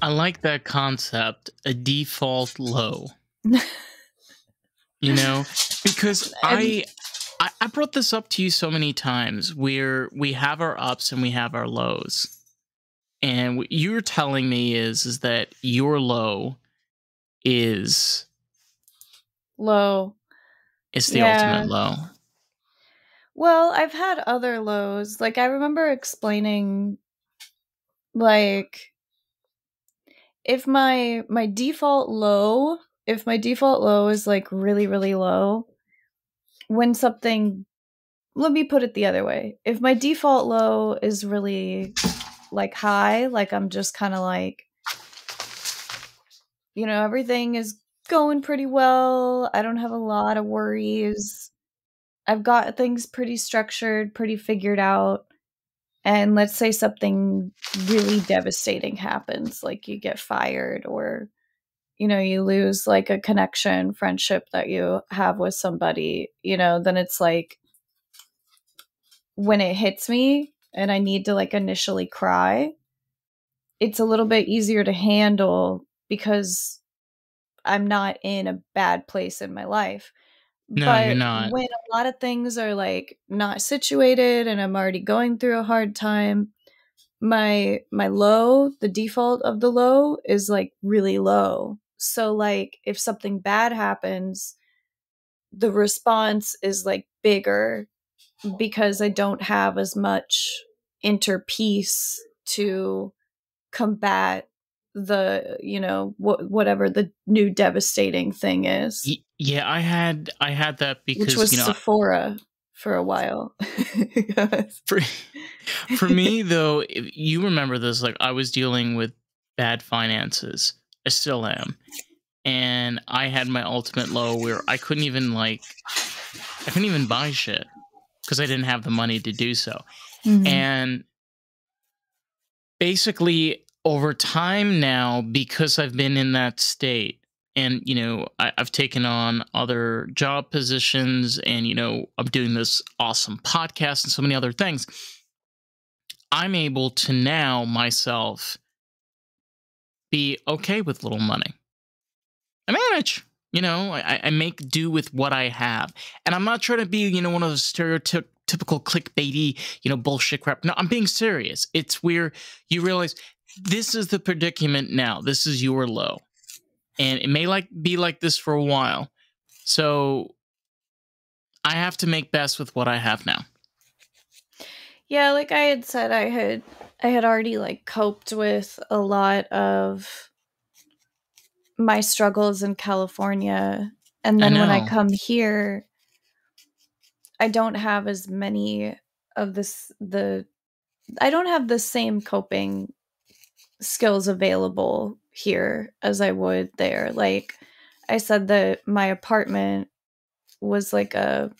I like that concept, a default low. You know, because And I brought this up to you so many times where we have our ups and we have our lows. And what you're telling me is that your low is low. the Yeah. ultimate low. Well, I've had other lows. Like I remember explaining like if my default low, if my default low is like really really low, when something, let me put it the other way. If my default low is really like high, like I'm just kind of like, everything is going pretty well. I don't have a lot of worries. I've got things pretty structured, pretty figured out. And let's say something really devastating happens, like you get fired or, you lose like a connection, friendship that you have with somebody, then it's like when it hits me and I need to like initially cry, it's a little bit easier to handle because I'm not in a bad place in my life. No, you're But not. when a lot of things are like not situated and I'm already going through a hard time, my low, the default of the low is like really low. So like if something bad happens, the response is like bigger because I don't have as much inner peace to combat the, whatever the new devastating thing is, Yeah, I had that which because, was Sephora for a while. for for me though, you remember this, like I was dealing with bad finances. I still am. And I had my ultimate low where I couldn't even buy shit because I didn't have the money to do so. And basically over time now, because I've been in that state and, I've taken on other job positions and, I'm doing this awesome podcast and so many other things, I'm able to now myself be okay with little money. I manage. I make do with what I have. And I'm not trying to be, one of those stereotypical clickbaity, bullshit crap. No, I'm being serious. It's where you realize this is the predicament now. This is your low. And it may be like this for a while. So I have to make best with what I have now. Yeah, like I had said, I had already like coped with a lot of my struggles in California. And then when I come here, I don't have as many of I don't have the same coping skills available here as I would there. Like I said that my apartment was like a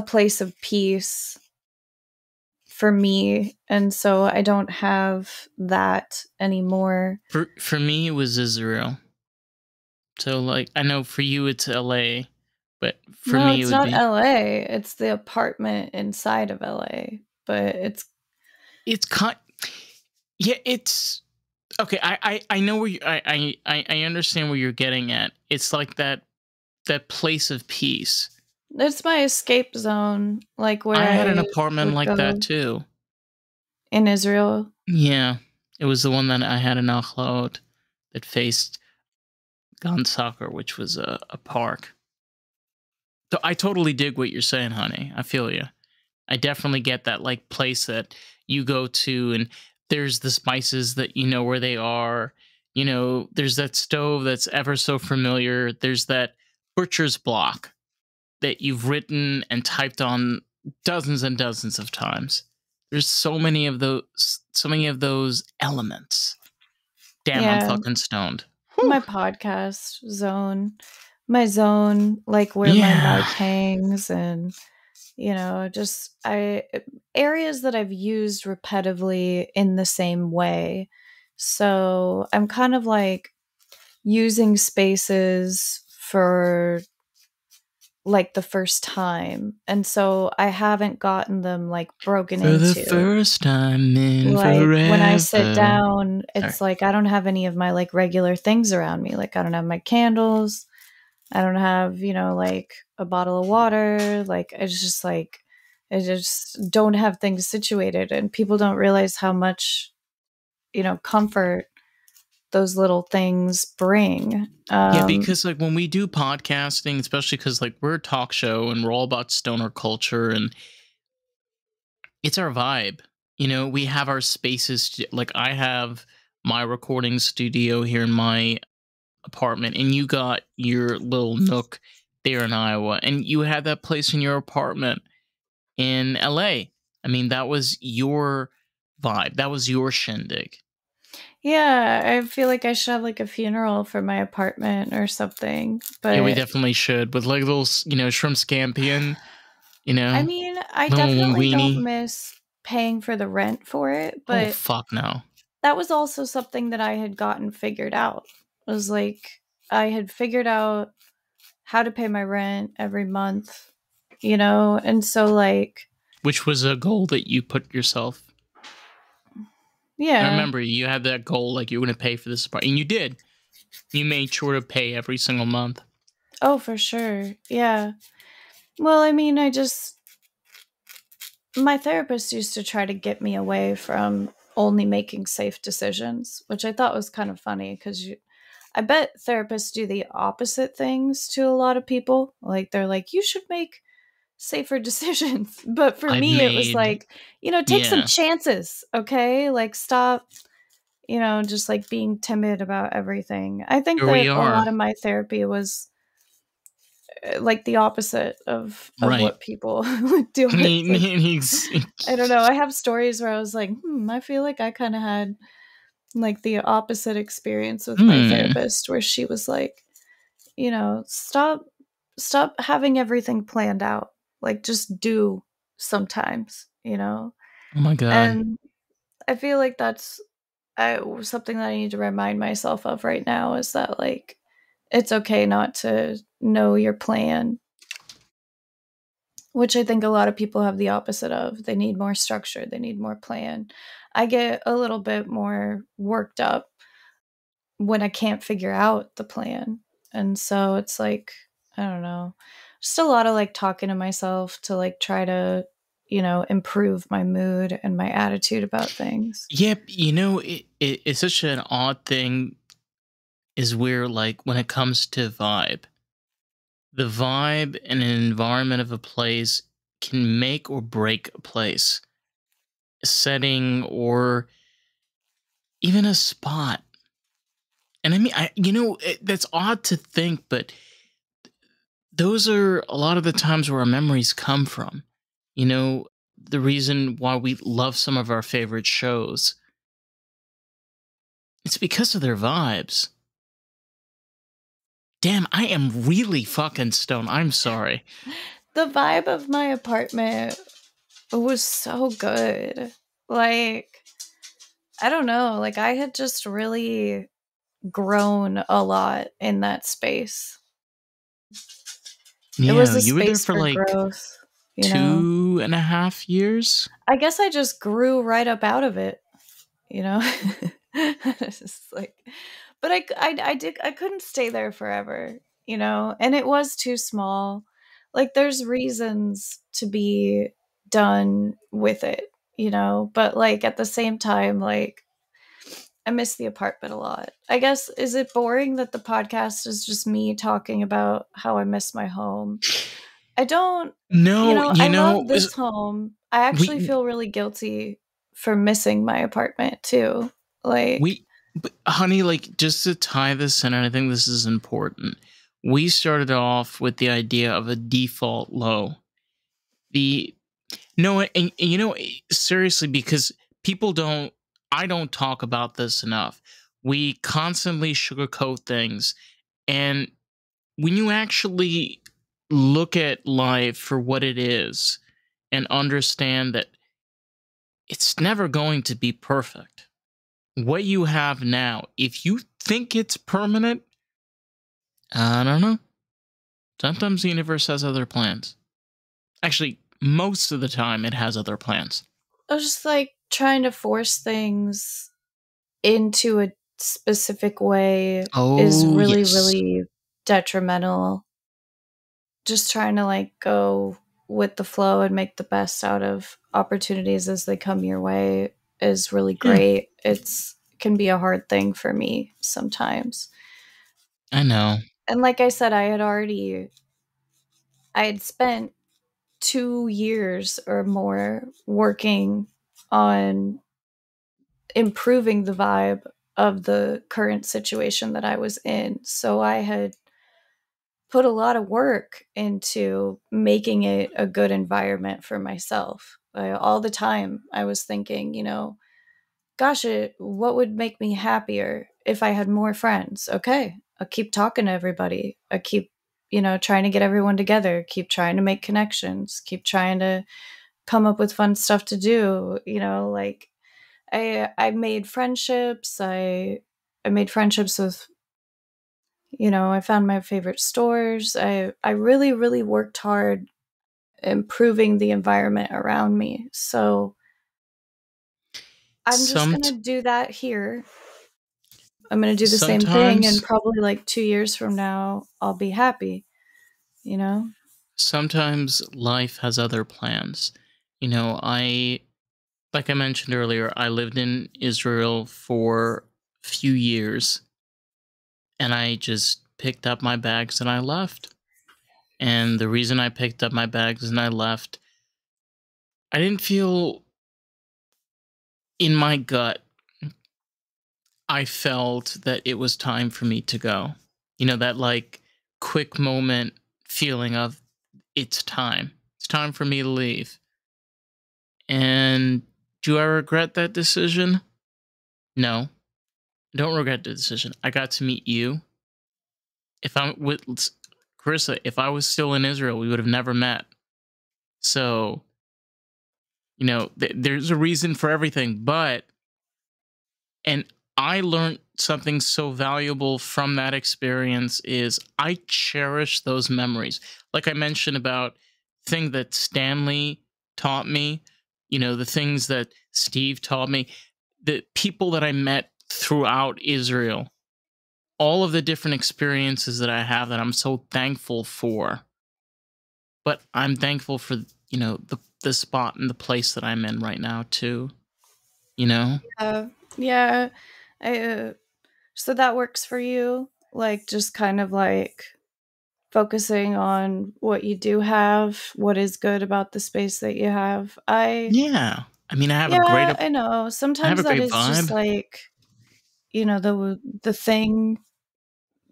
place of peace for me, and so I don't have that anymore. For me it was Israel. So like I know for you it's LA, but for No, me it it's would not be LA. It's the apartment inside of LA. But it's yeah, it's okay. I know where I understand where you're getting at. It's like that place of peace. it's my escape zone, like where I had an I apartment would like go that too. in Israel. Yeah, it was the one that I had in Achlaot that faced Gan Soccer, which was a park. So I totally dig what you're saying, honey. I feel you. I definitely get that like place that you go to and there's the spices that you know where they are. There's that stove that's ever so familiar. There's that butcher's block that you've written and typed on dozens and dozens of times. There's so many of those elements. Damn, I'm fucking stoned. Whew. My podcast zone, my zone, like where my mic hangs, and just areas that I've used repetitively in the same way. So I'm kind of like using spaces for like the first time. And so I haven't gotten them like broken For the into. first time in Like when I forever. sit down, it's Sorry. like I don't have any of my like regular things around me. Like I don't have my candles. I don't have, you know, like a bottle of water. Like it's just like I just don't have things situated, and people don't realize how much, you know, comfort those little things bring. Yeah, because like when we do podcasting, especially because like we're a talk show and we're all about stoner culture and it's our vibe. You know, we have our spaces. Like I have my recording studio here in my apartment, and you got your little nook there in Iowa, and you had that place in your apartment in LA. I mean, that was your vibe. That was your shindig. Yeah, I feel like I should have like a funeral for my apartment or something. Yeah, we But definitely should with like little, shrimp scampion. You I know, mean, I little definitely don't weenie. miss paying for the rent for it, Oh but fuck no. that was also something that I had gotten figured out. It was like I had figured out how to pay my rent every month, you know? And so like Which was a goal that you put yourself. I yeah. remember you had that goal, like you were going to pay for this part, and you did. You made sure to pay every single month. Oh, for sure. Yeah. Well, I mean, my therapist used to try to get me away from only making safe decisions, which I thought was kind of funny because I bet therapists do the opposite things to a lot of people. Like they're like, you should make safer decisions. But for I've me, it was made, like, you know, take some yeah, chances, okay? Like stop, you know, just like being timid about everything. I think here we that a are. lot of my therapy was like the opposite of Right. what people would deal with. Like I don't know. I have stories where I was like, I feel like I kind of had like the opposite experience with my Hmm. therapist where she was like, you know, stop having everything planned out. Like just do sometimes, you know. Oh my god. And I feel like that's something that I need to remind myself of right now is that like it's okay not to know your plan, which I think a lot of people have the opposite of. They need more structure, they need more plan. I get a little bit more worked up when I can't figure out the plan. And so it's like, I don't know, just a lot of like talking to myself to like try to, you know, improve my mood and my attitude about things. Yep. It's such an odd thing. Is where like when it comes to vibe, the vibe and an environment of a place can make or break a place, a setting, or even a spot. And I mean, that's odd to think, but those are a lot of the times where our memories come from. You know, the reason why we love some of our favorite shows, it's because of their vibes. Damn, I am really fucking stoned. I'm sorry. The vibe of my apartment was so good. Like, I don't know, like I had just really grown a lot in that space. It was Yeah, a you were there space for for like growth, you know? 2.5 years. I guess I just grew right up out of it, you know? It's just like, but I couldn't stay there forever, you know? And it was too small. Like, there's reasons to be done with it, you know? But, like, at the same time, like, I miss the apartment a lot. I guess, is it boring that the podcast is just me talking about how I miss my home? I don't, you No, know, I love this home. I actually we feel really guilty for missing my apartment too. Like, but honey, like just to tie this in, and I think this is important. We started off with the idea of a default low. The No, and seriously, because people don't, I don't talk about this enough. We constantly sugarcoat things, and when you actually look at life for what it is and understand that it's never going to be perfect. What you have now, if you think it's permanent, I don't know. Sometimes the universe has other plans. Actually, most of the time it has other plans. I was just like trying to force things into a specific way is Oh, really, yes. really detrimental. Just trying to like go with the flow and make the best out of opportunities as they come your way is really Yeah, great. It's can be a hard thing for me sometimes. I know. And like I said, I had spent 2 years or more working on improving the vibe of the current situation that I was in. So I had put a lot of work into making it a good environment for myself. All the time, I was thinking, gosh, what would make me happier if I had more friends? Okay, I'll keep talking to everybody. I keep, trying to get everyone together, keep trying to make connections, keep trying to come up with fun stuff to do. Like I made friendships. I made friendships with, I found my favorite stores. I really, really worked hard improving the environment around me. So I'm just Some gonna do that here. I'm gonna do the same thing, and sometimes probably like 2 years from now, I'll be happy. You know? sometimes life has other plans. I like I mentioned earlier, I lived in Israel for a few years and I just picked up my bags and I left. And the reason I picked up my bags and I left, I didn't feel in my gut, I felt that it was time for me to go. That like quick moment feeling of it's time. It's time for me to leave. And do I regret that decision? No, I don't regret the decision. I got to meet you. If I'm with Carissa, if I was still in Israel, we would have never met. So, there's a reason for everything. And I learned something so valuable from that experience is I cherish those memories. Like I mentioned about thing that Stanley taught me, the things that Steve taught me, the people that I met throughout Israel, all of the different experiences that I have that I'm so thankful for. But I'm thankful for, the spot and the place that I'm in right now too, you know? Yeah. I so that works for you, like just kind of like focusing on what you do have, what is good about the space that you have. Yeah. I mean, Yeah, I know. I have Sometimes a that great is just vibe. like, the thing,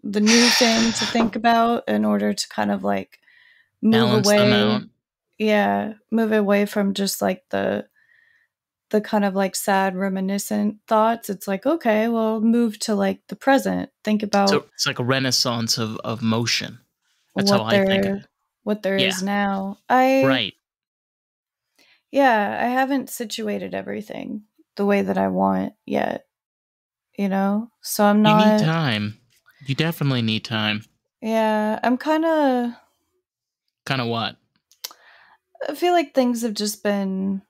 the new thing to think about in order to kind of like move Balance them out. away. Yeah, move away from just like the kind of like sad reminiscent thoughts. It's like, okay, well, move to like the present. Think So about it's like a renaissance of motion. That's how what I think of it. there Yeah. is now. I Right. Yeah, I haven't situated everything the way that I want yet, So I'm You need not. time. You definitely need time. Yeah, I'm kind of. Kind of what? I feel like things have just been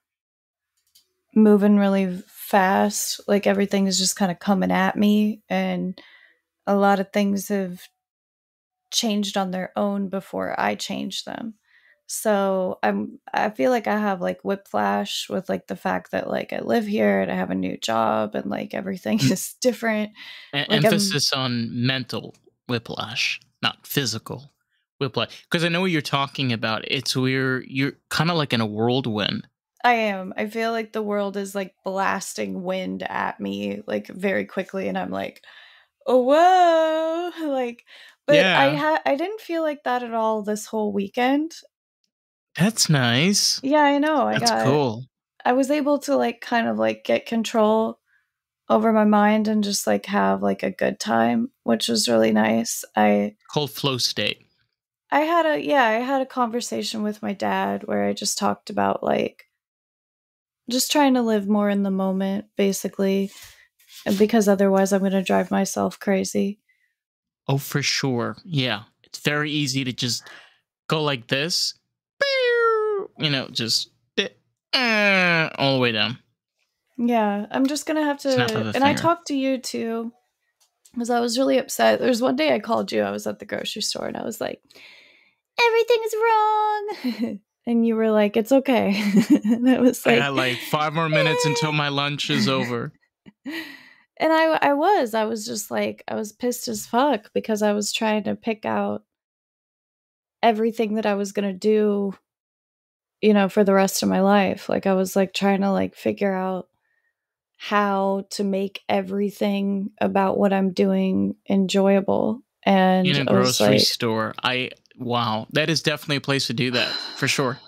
moving really fast. Like everything is just kind of coming at me, and a lot of things have changed on their own before I changed them. So I feel like I have like whiplash with like the fact that like I live here and I have a new job and like everything M- is different. Like I'm Emphasis on mental whiplash, not physical whiplash. Because I know what you're talking about. It's where you're kind of like in a whirlwind. I am. I feel like the world is like blasting wind at me like very quickly and I'm like, "Oh, whoa." Like but Yeah. I didn't feel like that at all this whole weekend. That's nice. Yeah, I know. That's cool. I was able to like kind of like get control over my mind and just like have like a good time, which was really nice. Cold flow state. I had a conversation with my dad where I just talked about like just trying to live more in the moment basically, and because otherwise I'm going to drive myself crazy. Oh, for sure. Yeah. It's very easy to just go like this, just all the way down. Yeah, I'm just gonna have Snap of to. a And I finger. talked to you too, because I was really upset. There's one day I called you. I was at the grocery store, and I was like, "Everything's wrong," and you were like, "It's okay." And I was I like, got like 5 more minutes until my lunch is over. And I was just like, I was pissed as fuck because I was trying to pick out everything that I was gonna do, for the rest of my life. Like, I was like trying to like figure out how to make everything about what I'm doing enjoyable. And In a I was grocery like, store. Wow, that is definitely a place to do that, for sure.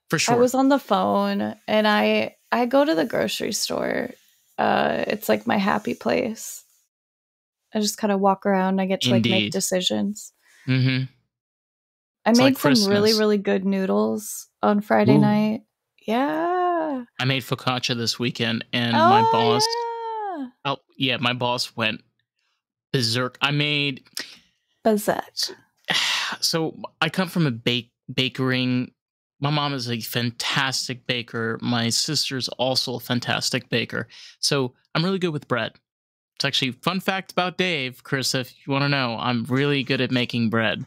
For I sure. was on the phone and I go to the grocery store. It's like my happy place. I just kind of walk around. I get to like make Indeed. decisions. Mm-hmm. I It's made like some really, Christmas. really good noodles on Friday Ooh. night. Yeah. I made focaccia this weekend, and my boss. Oh, yeah. Oh yeah, my boss went berserk. I made. Bazette. So I come from a bakering. My mom is a fantastic baker. My sister's also a fantastic baker. So I'm really good with bread. It's actually fun fact about Dave, Chris, if you want to know. I'm really good at making bread.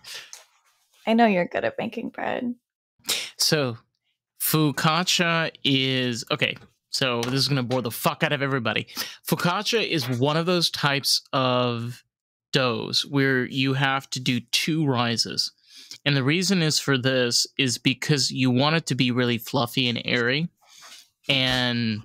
I know you're good at making bread. So focaccia is okay. So this is gonna bore the fuck out of everybody. Focaccia is one of those types of doughs where you have to do 2 rises. And the reason is for this is because you want it to be really fluffy and airy. And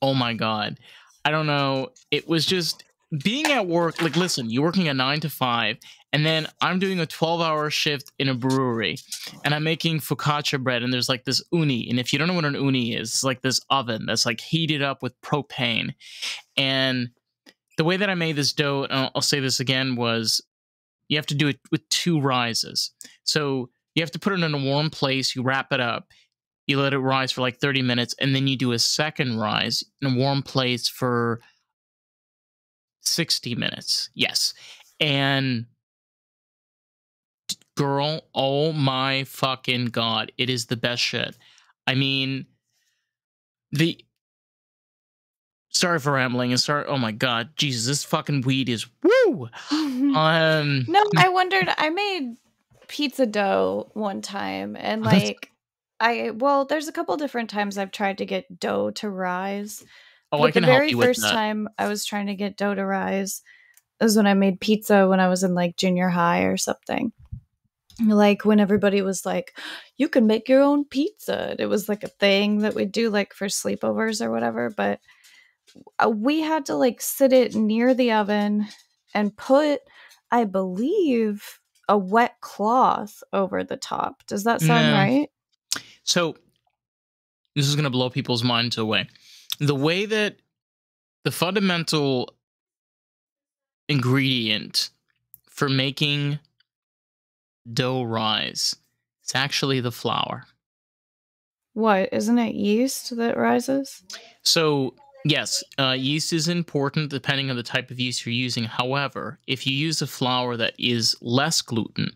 oh my God, I don't know. It was just being at work. Like, listen, you're working a 9 to 5, and then I'm doing a 12-hour shift in a brewery, and I'm making focaccia bread. And there's like this uni. And if you don't know what an uni is, it's like this oven that's like heated up with propane. And the way that I made this dough, and I'll say this again, was you have to do it with 2 rises. So you have to put it in a warm place, you wrap it up, you let it rise for like 30 minutes, and then you do a second rise in a warm place for 60 minutes. Yes. And girl, oh my fucking God, it is the best shit. I mean, sorry for rambling and oh my God, Jesus, this fucking weed is woo. No, I wondered, I made pizza dough one time and like there's a couple different times I've tried to get dough to rise. Oh, I But the can help very you with first that. time I was trying to get dough to rise was when I made pizza when I was in like junior high or something. Like when everybody was like, you can make your own pizza. It was like a thing that we'd do like for sleepovers or whatever. But we had to like sit it near the oven and put, I believe, a wet cloth over the top. Does that sound No. right? So this is going to blow people's minds away. The way that the fundamental ingredient for making dough rise is actually the flour. What? Isn't it yeast that rises? So, yes, yeast is important depending on the type of yeast you're using. However, if you use a flour that is less gluten,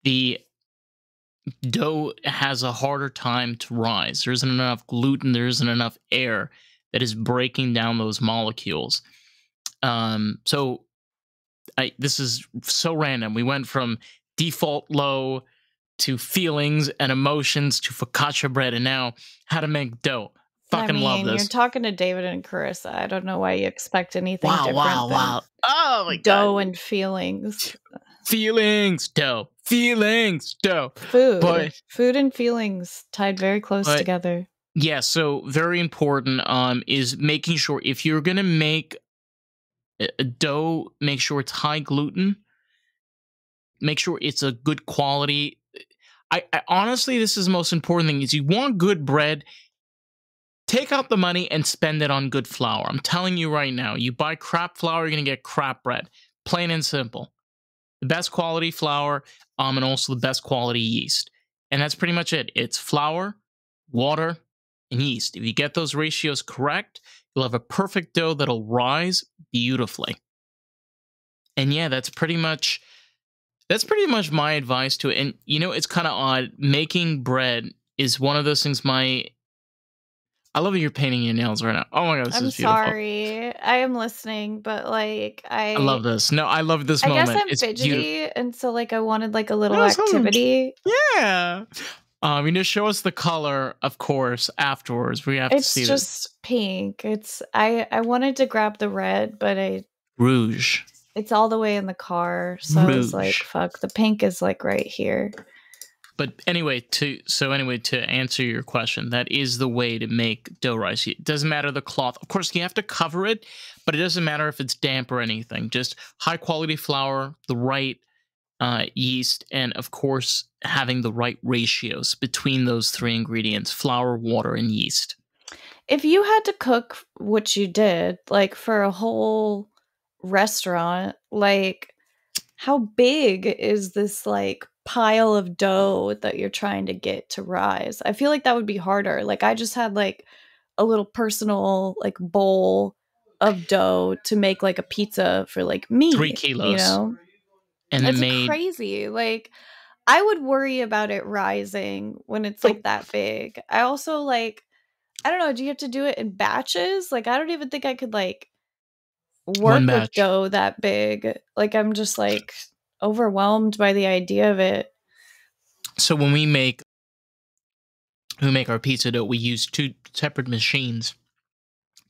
the dough has a harder time to rise. There isn't enough gluten, there isn't enough air that is breaking down those molecules. So this is so random. We went from default low to feelings and emotions to focaccia bread, and now how to make dough. Fucking love this. You're talking to David and Carissa. I don't know why you expect anything different than oh my dough God. and feelings. Feelings, dough. Feelings, dough. Food and feelings tied very close together. Yeah, so very important is making sure if you're gonna make a dough, make sure it's high gluten. Make sure it's a good quality. I honestly, this is the most important thing: is you want good bread. Take out the money and spend it on good flour. I'm telling you right now, you buy crap flour, you're gonna get crap bread. Plain and simple. The best quality flour, and also the best quality yeast. And that's pretty much it. It's flour, water, and yeast. If you get those ratios correct, you'll have a perfect dough that'll rise beautifully. And yeah, that's pretty much That's pretty much my advice to it. And it's kind of odd. Making bread is one of those things. I love that you're painting your nails right now. Oh my god, this I'm is beautiful. sorry. I am listening, but like I love this. No, I love this I guess moment. I'm It's beautiful. fidgety, and so like I wanted like a little No, something. activity. Yeah. Show us the color, of course, afterwards. We have to see It's this. just pink. I wanted to grab the red, but Rouge. it's all the way in the car, so I was like, Rouge. fuck, the pink is like right here. But anyway, to answer your question, that is the way to make dough rice. It doesn't matter the cloth. Of course, you have to cover it, but it doesn't matter if it's damp or anything. Just high quality flour, the right yeast, and of course, having the right ratios between those three ingredients: flour, water, and yeast. If you had to cook what you did, like for a whole restaurant, like how big is this like pile of dough that you're trying to get to rise? I feel like that would be harder. Like I just had like a little personal like bowl of dough to make like a pizza for like 3 me, kilos. And it It's made crazy. Like I would worry about it rising when it's like that big. I also like I don't know, do you have to do it in batches? Like I don't even think I could like one work with batch. dough that big. Like I'm just like overwhelmed by the idea of it. So when we make our pizza dough, we use 2 separate machines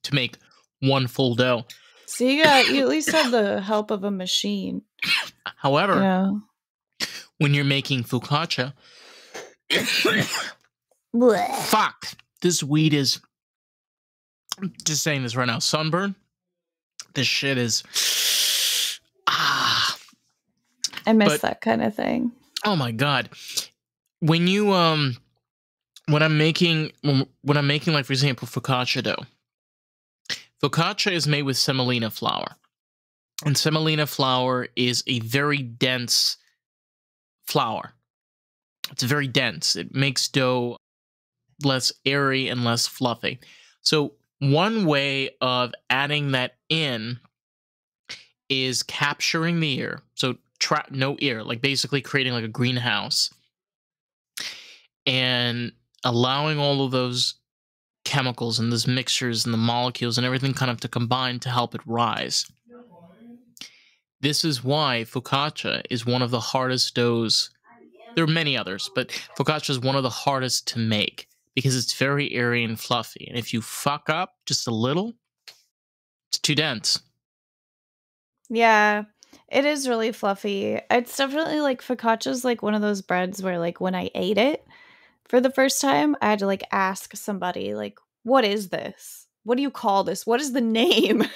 to make one full dough. So you at least have the help of a machine. However, when you're making focaccia, fuck, this weed is, just saying this right now, sunburn. This shit is, I miss that kind of thing. Oh my god, when you when I'm making like, for example, focaccia dough. Focaccia is made with semolina flour. And semolina flour is a very dense flour. It's very dense. It makes dough less airy and less fluffy. So one way of adding that in is capturing the air. So no air, like basically creating like a greenhouse and allowing all of those chemicals and those mixtures and the molecules and everything kind of to combine to help it rise. This is why focaccia is one of the hardest doughs. There are many others, but focaccia is one of the hardest to make because it's very airy and fluffy. And if you fuck up just a little, it's too dense. Yeah, it is really fluffy. It's definitely like focaccia is like one of those breads where like when I ate it for the first time, I had to like ask somebody like, what is this? What do you call this? What is the name of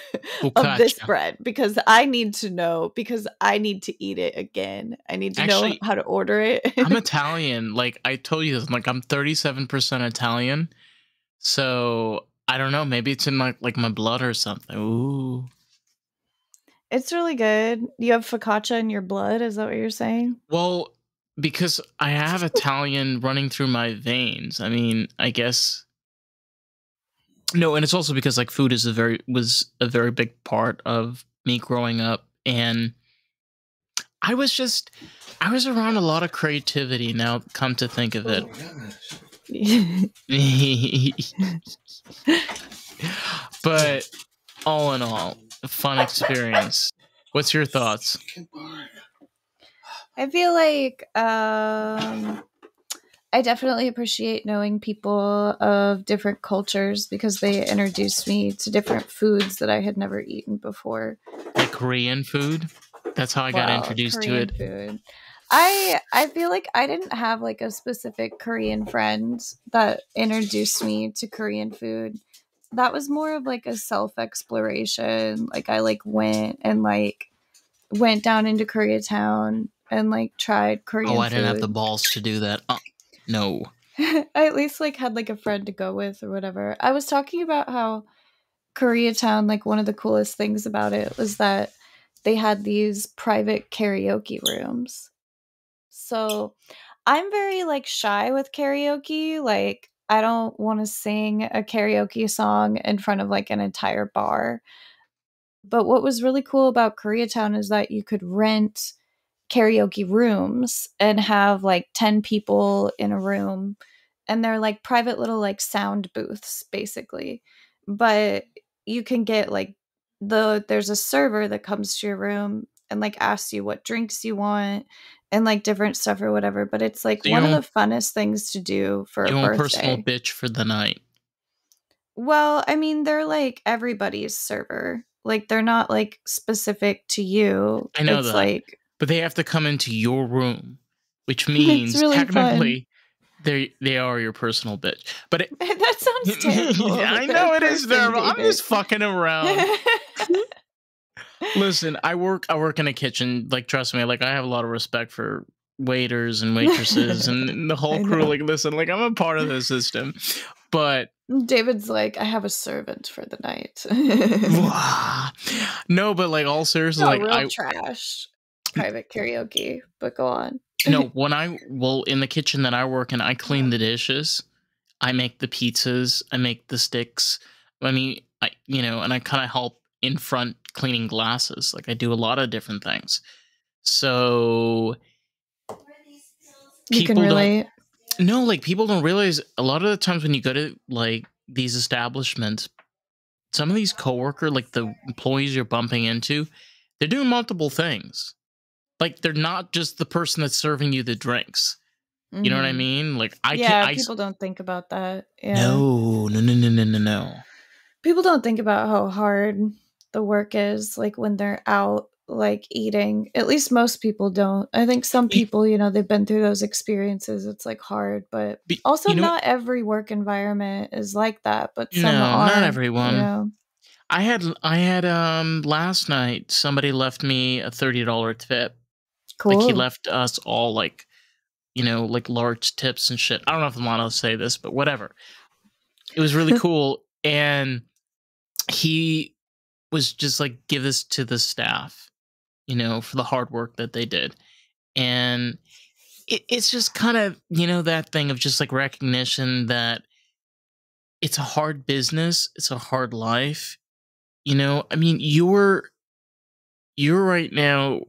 this Focaccia. bread? Because I need to know, because I need to eat it again. I need to know how to order it. I'm Italian. Like I told you this, like I'm 37% Italian. So I don't know, maybe it's in my blood or something. Ooh. It's really good. You have focaccia in your blood, is that what you're saying? Well, because I have Italian running through my veins. I mean, I guess. No, and it's also because like food was a very big part of me growing up, and I was around a lot of creativity. Now, come to think of it. But all in all, a fun experience. What's your thoughts? I feel like I definitely appreciate knowing people of different cultures because they introduced me to different foods that I had never eaten before. Like Korean food? That's how I got introduced Korean to it. Food. I feel like I didn't have like a specific Korean friend that introduced me to Korean food. That was more of like a self-exploration. Like I like went down into Koreatown and like tried Korean food. Oh, I didn't have the balls to do that. No. I at least like had like a friend to go with or whatever. I was talking about how Koreatown, like one of the coolest things about it was that they had these private karaoke rooms. So I'm very like shy with karaoke. Like I don't want to sing a karaoke song in front of like an entire bar. But what was really cool about Koreatown is that you could rent karaoke rooms and have like 10 people in a room, and they're like private little like sound booths basically. But you can get like there's a server that comes to your room and like asks you what drinks you want and like different stuff or whatever. But it's like So one of the funnest things to do for a your own personal birthday. bitch for the night. Well, I mean, they're like everybody's server. Like they're not like specific to you. I know It's that. like, But they have to come into your room, which it's means really fun. technically they are your personal bitch. But That sounds terrible. I They're know a it is person, terrible. I'm David. just fucking around. Listen, I work in a kitchen. Like, trust me, like I have a lot of respect for waiters and waitresses and the whole I crew. know. Like, listen, like I'm a part of the system. But David's like, I have a servant for the night. no, but like all seriously, No, like real trash private karaoke, but go on. No, in the kitchen that I work in, I clean the dishes, I make the pizzas, I make the sticks. I mean, and I kind of help in front cleaning glasses. Like I do a lot of different things. So You can relate. No, like people don't realize a lot of the times when you go to like these establishments, some of these coworker, like the employees you're bumping into, they're doing multiple things. Like they're not just the person that's serving you the drinks. You know what I mean? Like people don't think about that. Yeah. No. People don't think about how hard the work is, like when they're out, like eating. At least most people don't. I think some people, they've been through those experiences. It's like hard, but also not every work environment is like that. But some are. Not everyone. I had last night somebody left me a $30 tip. Cool. Like he left us all like large tips and shit. I don't know if I'm allowed to say this, but whatever. It was really cool. And he was just like, give this to the staff, for the hard work that they did. And it's just kind of, that thing of just like recognition that it's a hard business. It's a hard life. I mean, you're right now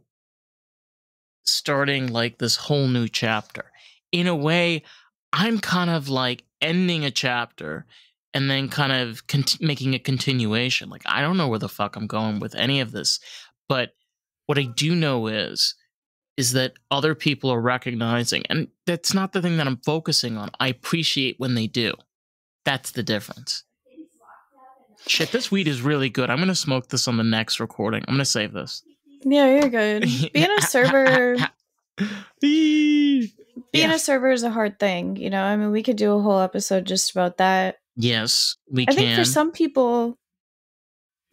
starting like this whole new chapter. In a way, I'm kind of like ending a chapter and then kind of making a continuation. Like, I don't know where the fuck I'm going with any of this, but what I do know is that other people are recognizing, and that's not the thing that I'm focusing on. I appreciate when they do. That's the difference. Shit, this weed is really good. I'm going to smoke this on the next recording. I'm going to save this. Yeah, you're good. Being a server... Being a server is a hard thing, I mean, we could do a whole episode just about that. Yes, we can. I think for some people,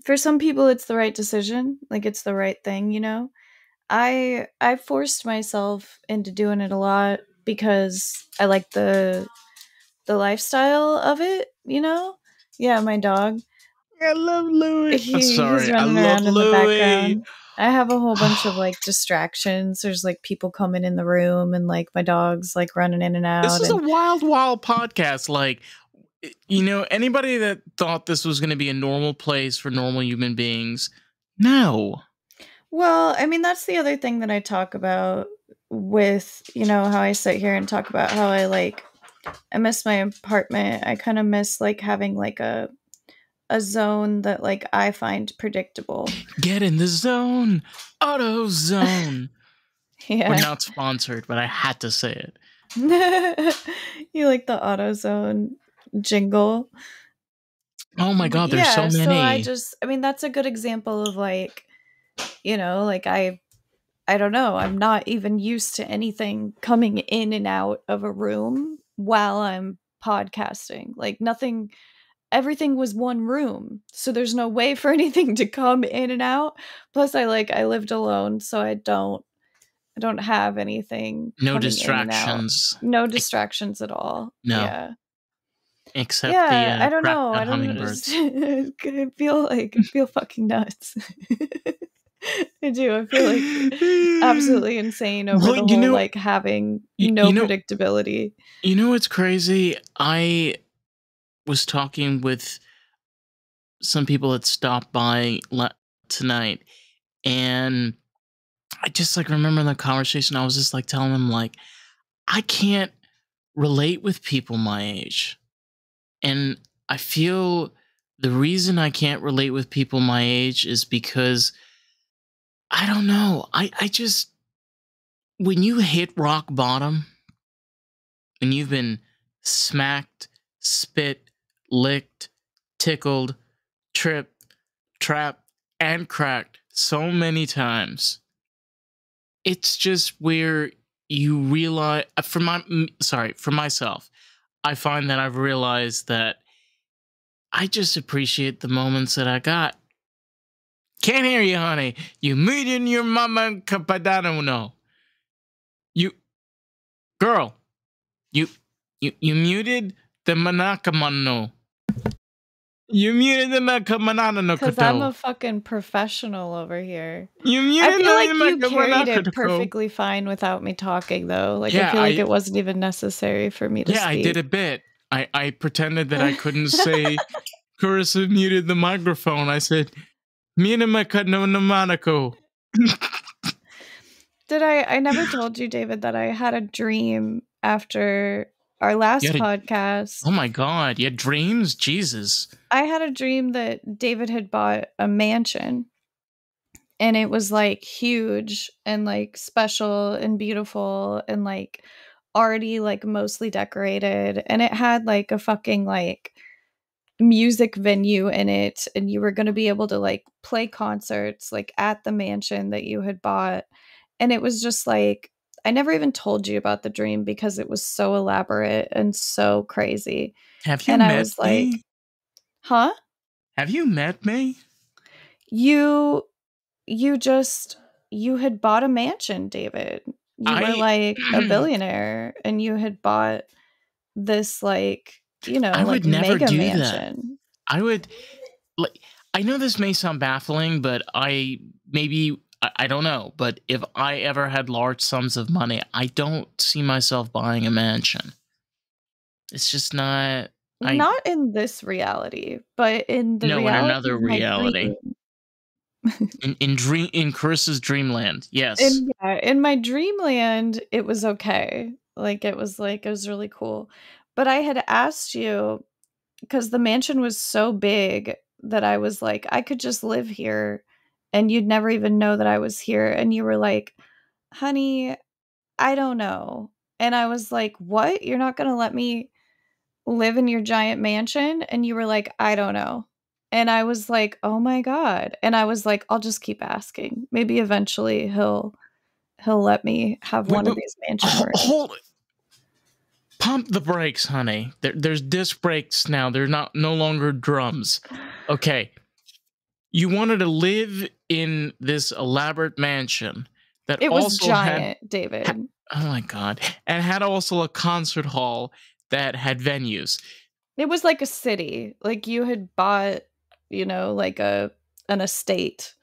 it's the right decision. Like, it's the right thing, I forced myself into doing it a lot because I like the lifestyle of it, Yeah, my dog. I love Louis. He's running around in the background. I have a whole bunch of like distractions. There's like people coming in the room and like my dog's like running in and out. This is a wild podcast. Like, anybody that thought this was going to be a normal place for normal human beings, no. Well, I mean, that's the other thing that I talk about with, how I sit here and talk about how I miss my apartment. I kind of miss like having like a zone that like I find predictable. Get in the zone. AutoZone. Yeah. We're not sponsored, but I had to say it. You like the AutoZone jingle? Oh my god, there's so many. So I mean, that's a good example of like, like I don't know, I'm not even used to anything coming in and out of a room while I'm podcasting. Like nothing, everything was one room. So there's no way for anything to come in and out. Plus I lived alone, so I don't have anything. No distractions. No distractions at all. No. Yeah. Except yeah, the I don't know. I don't I feel fucking nuts. I do. I feel like absolutely insane over the whole like having no predictability. You know what's crazy? I was talking with some people that stopped by tonight, and I just like remember in the conversation, I was just like telling him like, I can't relate with people my age. And I feel the reason I can't relate with people my age is because I don't know. I just, when you hit rock bottom and you've been smacked, spit, licked, tickled, tripped, trapped, and cracked so many times, it's just where you realize, for myself, I find that I've realized that I just appreciate the moments that I got. Can't hear you, honey. You muted your mama capadano. No. You, girl, you muted the manakamano. You muted the manakamano. Because I'm a fucking professional over here. You I muted feel like you the carried it manakamano. perfectly fine without me talking, though. Like, Yeah, I feel like it wasn't even necessary for me to Yeah, I speak. did a bit. I pretended that I couldn't say Carissa muted the microphone. I said, Mina Monaco. Did I never told you, David, that I had a dream after our last podcast. Oh my God, you had dreams? Jesus. I had a dream that David had bought a mansion. And it was like huge and like special and beautiful and like already like mostly decorated. And it had like a fucking like music venue in it. And you were going to be able to like play concerts like at the mansion that you had bought. And it was just like, I never even told you about the dream because it was so elaborate and so crazy. Have you and met I was me? like, huh? Have you met me? You had bought a mansion, David. You were like a billionaire and you had bought this like, you know, I would never mega do mansion. That. I would like, I know this may sound baffling, but I don't know, but if I ever had large sums of money, I don't see myself buying a mansion. It's just not. Not in this reality, but in the reality in another of my reality. dream. in Carissa's dreamland, yes. In my dreamland, it was okay. It was really cool. But I had asked you because the mansion was so big that I was like, I could just live here and you'd never even know that I was here. And you were like, honey, I don't know. And I was like, what? You're not going to let me live in your giant mansion? And you were like, I don't know. And I was like, oh my God. And I was like, I'll just keep asking. Maybe eventually he'll let me have one of these mansion rooms. Hold it. Pump the brakes, honey. There's disc brakes now. They're no longer drums. Okay. You wanted to live in this elaborate mansion that it was also giant, David. Oh my God. And had also a concert hall that had venues. It was like a city. Like you had bought, you know, like an estate.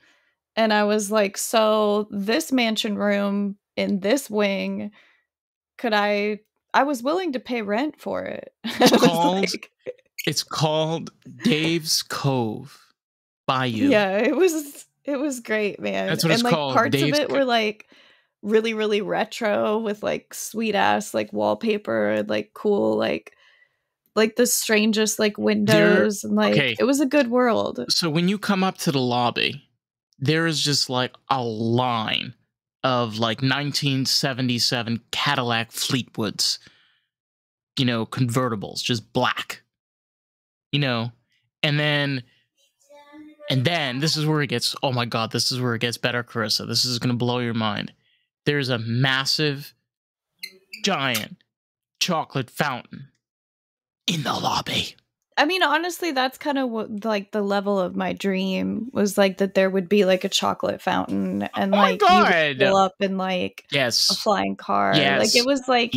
And I was like, so this mansion room in this wing, I was willing to pay rent for it. It's called Dave's Cove by you. Yeah, it was great, man. That's what it's called. Parts of it were like really, really retro with like sweet ass like wallpaper and like cool like the strangest like windows and like it was a good world. So when you come up to the lobby, there is just like a line of like 1977 Cadillac Fleetwoods, you know, convertibles, just black, you know, and then this is where it gets, oh my God, this is where it gets better, Carissa. This is going to blow your mind. There's a massive, giant chocolate fountain in the lobby. I mean, honestly, that's kind of what like the level of my dream was, like that there would be like a chocolate fountain and like you would pull up in like a flying car. Like it was a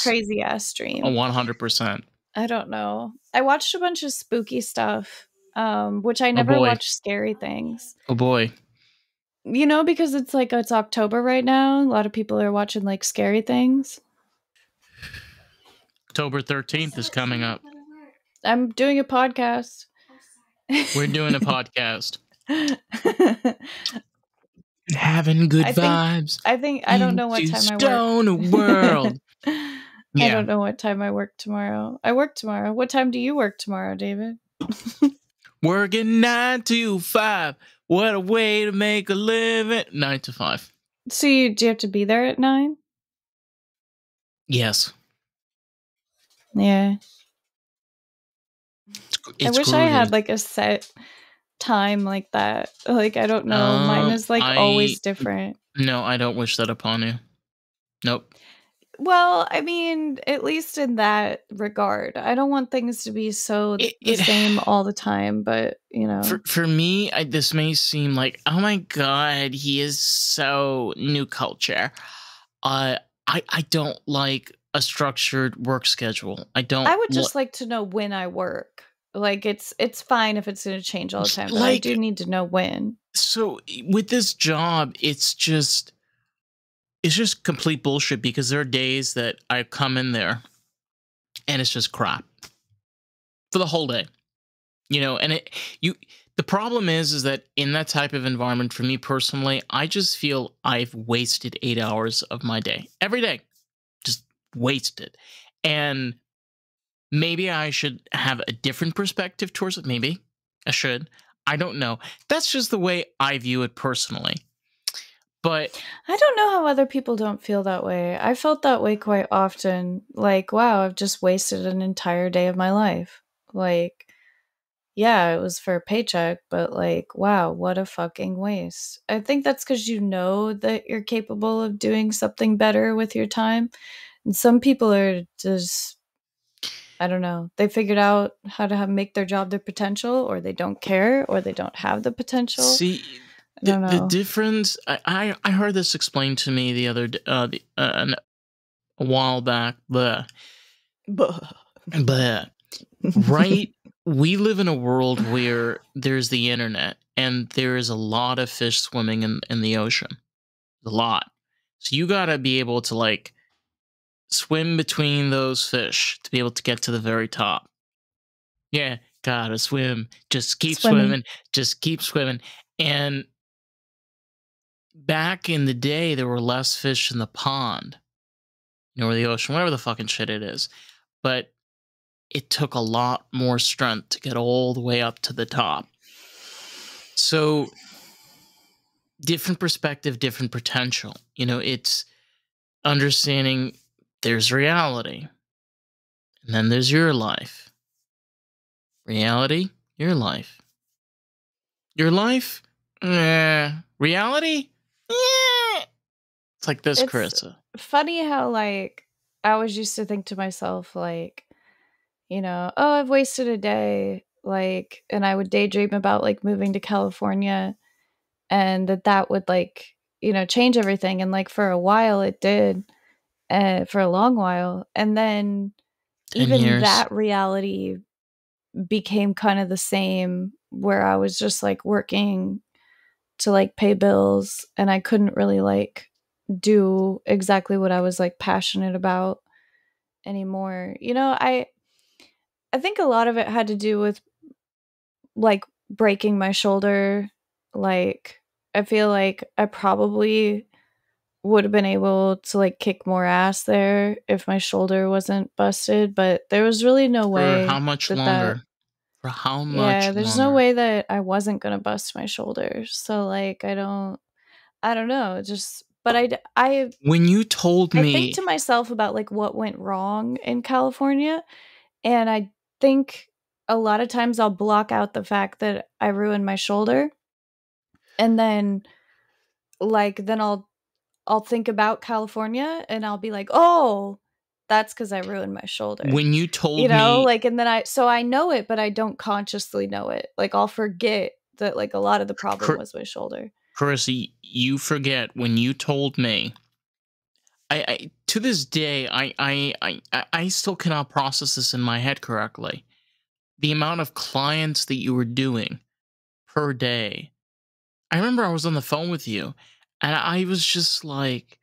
crazy ass dream. 100%. I don't know. I watched a bunch of spooky stuff, which I never watched scary things. Oh boy. You know, because it's October right now. A lot of people are watching like scary things. October 13th is coming up. I'm doing a podcast. We're doing a podcast. Having good I think vibes I don't know what into time I work. Stone World. I Yeah. don't know what time I work tomorrow. I work tomorrow. What time do you work tomorrow, David? Working 9 to 5. What a way to make a living. 9 to 5. So do you have to be there at 9? Yes. Yeah. I It's wish I had groovy. like a set time like that. Like, I don't know. Mine is like always different. No, I don't wish that upon you. Nope. Well, I mean, at least in that regard, I don't want things to be so the same all the time, but you know, for me, this may seem like, oh my god, he is so new culture. I don't like a structured work schedule. I would just like to know when I work. Like, it's fine if it's going to change all the time, but I do need to know when. So with this job, it's just complete bullshit, because there are days that I come in there and it's just crap for the whole day, you know. And the problem is that in that type of environment, for me personally, I just feel I've wasted 8 hours of my day every day, just wasted. And maybe I should have a different perspective towards it. Maybe I should. I don't know. That's just the way I view it personally. But I don't know how other people don't feel that way. I felt that way quite often. Like, wow, I've just wasted an entire day of my life. Like, yeah, it was for a paycheck, but like, wow, what a fucking waste. I think that's because you know that you're capable of doing something better with your time. And some people are just, I don't know, they figured out how to make their job their potential, or they don't care, or they don't have the potential. See, the difference, I heard this explained to me the other a while back. But right, we live in a world where there's the internet, and there is a lot of fish swimming in the ocean. A lot. So you gotta be able to like swim between those fish to be able to get to the very top. Yeah, gotta swim. Just keep swimming. Just keep swimming. And back in the day, there were less fish in the pond, or the ocean, whatever the fucking shit it is. But it took a lot more strength to get all the way up to the top. So, different perspective, different potential. You know, it's understanding there's reality, and then there's your life. Reality, your life. Your life, reality, it's like this, Carissa. Funny how, like, I always used to think to myself, like, you know, oh, I've wasted a day, like, and I would daydream about like moving to California, and that would like, you know, change everything. And like for a while it did, for a long while. And then even that reality became kind of the same, where I was just like working to like pay bills, and I couldn't really like do exactly what I was like passionate about anymore. You know, I think a lot of it had to do with like breaking my shoulder. Like, I feel like I probably would have been able to like kick more ass there if my shoulder wasn't busted, but there was really no way. For how much longer? For how much yeah, there's longer? no way that I wasn't gonna bust my shoulder. So like, I don't know. Just, but I when you told me, I think to myself about like what went wrong in California, and I think a lot of times I'll block out the fact that I ruined my shoulder, and then like I'll think about California, and I'll be like, oh, that's because I ruined my shoulder. When you told me, you know, like, and then I know it, but I don't consciously know it. Like, I'll forget that like a lot of the problem was my shoulder. Carissa, you forget when you told me. I to this day, I still cannot process this in my head correctly. The amount of clients that you were doing per day. I remember I was on the phone with you, and I was just like,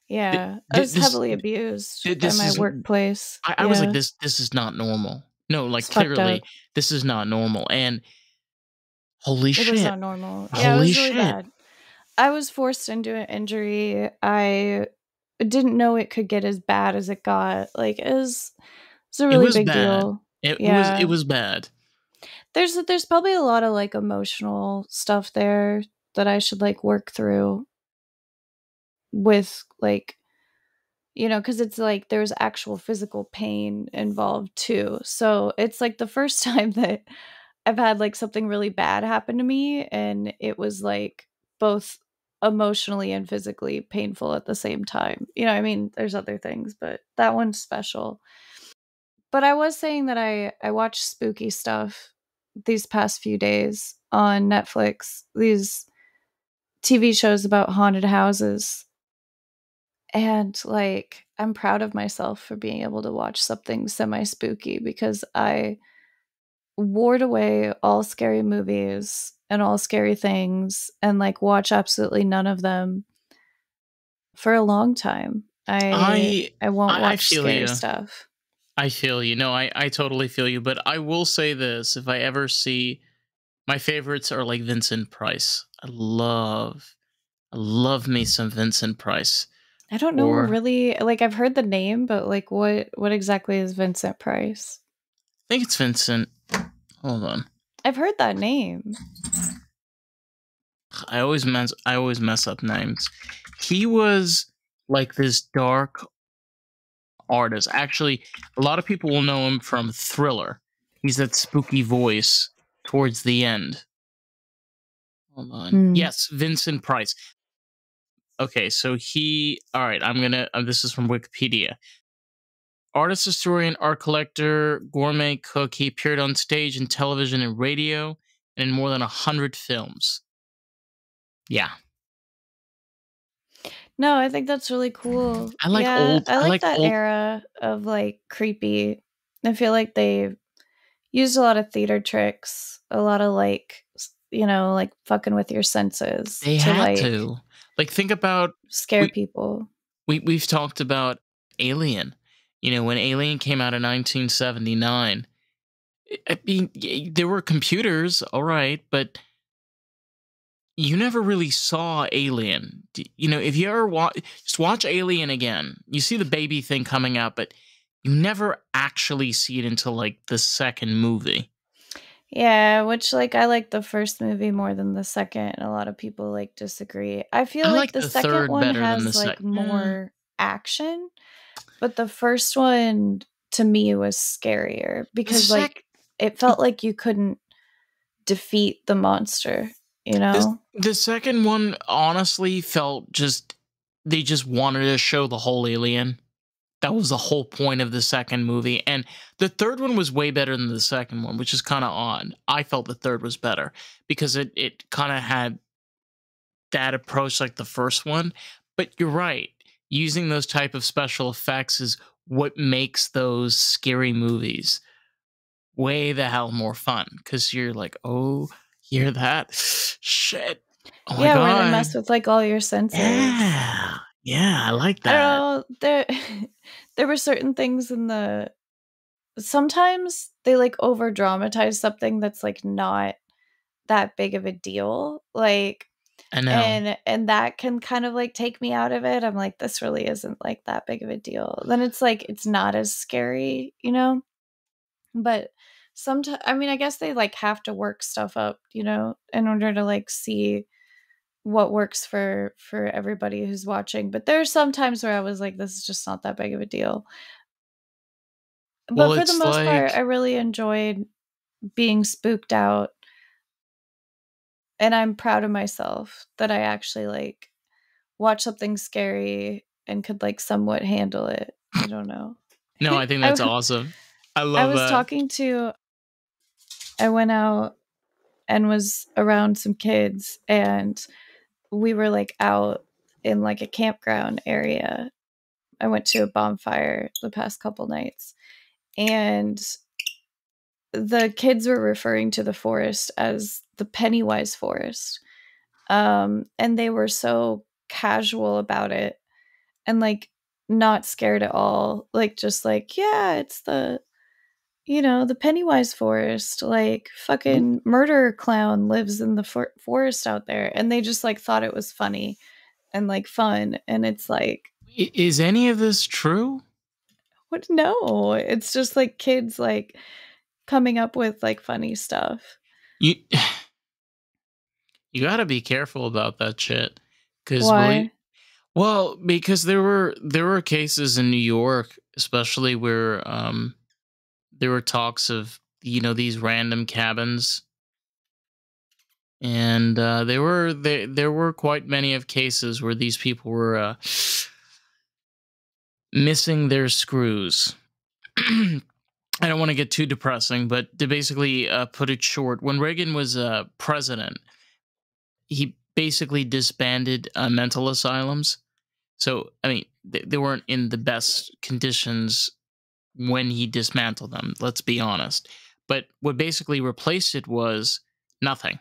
yeah, I was heavily abused in my workplace. I was like, this is not normal. No, like, clearly, this is not normal. And holy shit. It was not normal. Yeah, it was really bad. I was forced into an injury. I didn't know it could get as bad as it got. Like it's a It really was big bad. deal. It Yeah. was bad. There's probably a lot of like emotional stuff there that I should like work through with like, cuz it's like there's actual physical pain involved too. So it's like the first time that I've had like something really bad happen to me, and it was like both emotionally and physically painful at the same time. I mean, there's other things, but that one's special. But I was saying that I watched spooky stuff these past few days on Netflix. These TV shows about haunted houses. And like I'm proud of myself for being able to watch something semi spooky because I ward away all scary movies and all scary things and like watch absolutely none of them for a long time. I I I won't I watch feel scary you. stuff. I feel you. No, I totally feel you. But I will say this: if I ever see, my favorites are like Vincent Price. I love me some Vincent Price. I don't know Or really, like I've heard the name, but like what exactly is Vincent Price? I think it's Vincent. Hold on. I've heard that name. I always mess up names. He was like this dark artist. Actually, a lot of people will know him from Thriller. He's that spooky voice towards the end. Hold on. Mm. Yes, Vincent Price. Okay, so all right, I'm gonna, this is from Wikipedia. Artist, historian, art collector, gourmet cook. He appeared on stage in television and radio and in more than 100 films. Yeah. No, I think that's really cool. Yeah, I I like like that old, era of like creepy. I feel like they used a lot of theater tricks, a lot of like, like fucking with your senses they to had like to. Like, think about, scare we, people. we've talked about Alien. When Alien came out in 1979, I mean, there were computers, all right, but you never really saw Alien. If you ever just watch Alien again, you see the baby thing coming out, but you never actually see it until like the second movie. Yeah, which like I like the first movie more than the second. A lot of people like disagree. I feel I like like the the second third one better than the has like second. more action, but the first one to me was scarier The because sec like it felt like you couldn't defeat the monster, you the, know? the second one honestly felt just, they just wanted to show the whole alien. That was the whole point of the second movie. And the third one was way better than the second one, which is kind of odd. I felt the third was better because it kind of had that approach like the first one. But you're right. Using those type of special effects is what makes those scary movies way the hell more fun. Because you're like, oh, hear that? Shit. Oh my Yeah, where they mess God. with like all your senses. Yeah. Yeah, I like I don't that. know. There were certain things in the sometimes they like over dramatize something that's like not that big of a deal. Like I know. and that can kind of like take me out of it. I'm like, this really isn't like that big of a deal. Then it's like it's not as scary, you know? But sometimes I mean, I guess they like have to work stuff up, in order to like see what works for everybody who's watching. But there's some times where I was like, this is just not that big of a deal. But Well, for the it's most part, I like, really enjoyed being spooked out, and I'm proud of myself that I actually like watched something scary and could like somewhat handle it. I don't know. no, I think that's I awesome. I I love was that. talking to I went out and was around some kids, and we were like out in like a campground area. I went to a bonfire the past couple nights, and the kids were referring to the forest as the Pennywise forest. And they were so casual about it and like not scared at all. Like just like, yeah, it's the the Pennywise forest, like fucking murder clown lives in the forest out there, and they just like thought it was funny and like fun, and it's like, Is any of this true? what? No, it's just like kids like coming up with like funny stuff. You you got to be careful about that shit, because Why? well, because there were cases in New York, especially where there were talks of these random cabins, and there were quite many of cases where these people were missing their screws. I don't want to get too depressing, but to basically put it short, when Reagan was president, he basically disbanded mental asylums. So, I mean, they weren't in the best conditions when he dismantled them, let's be honest. But what basically replaced it was nothing.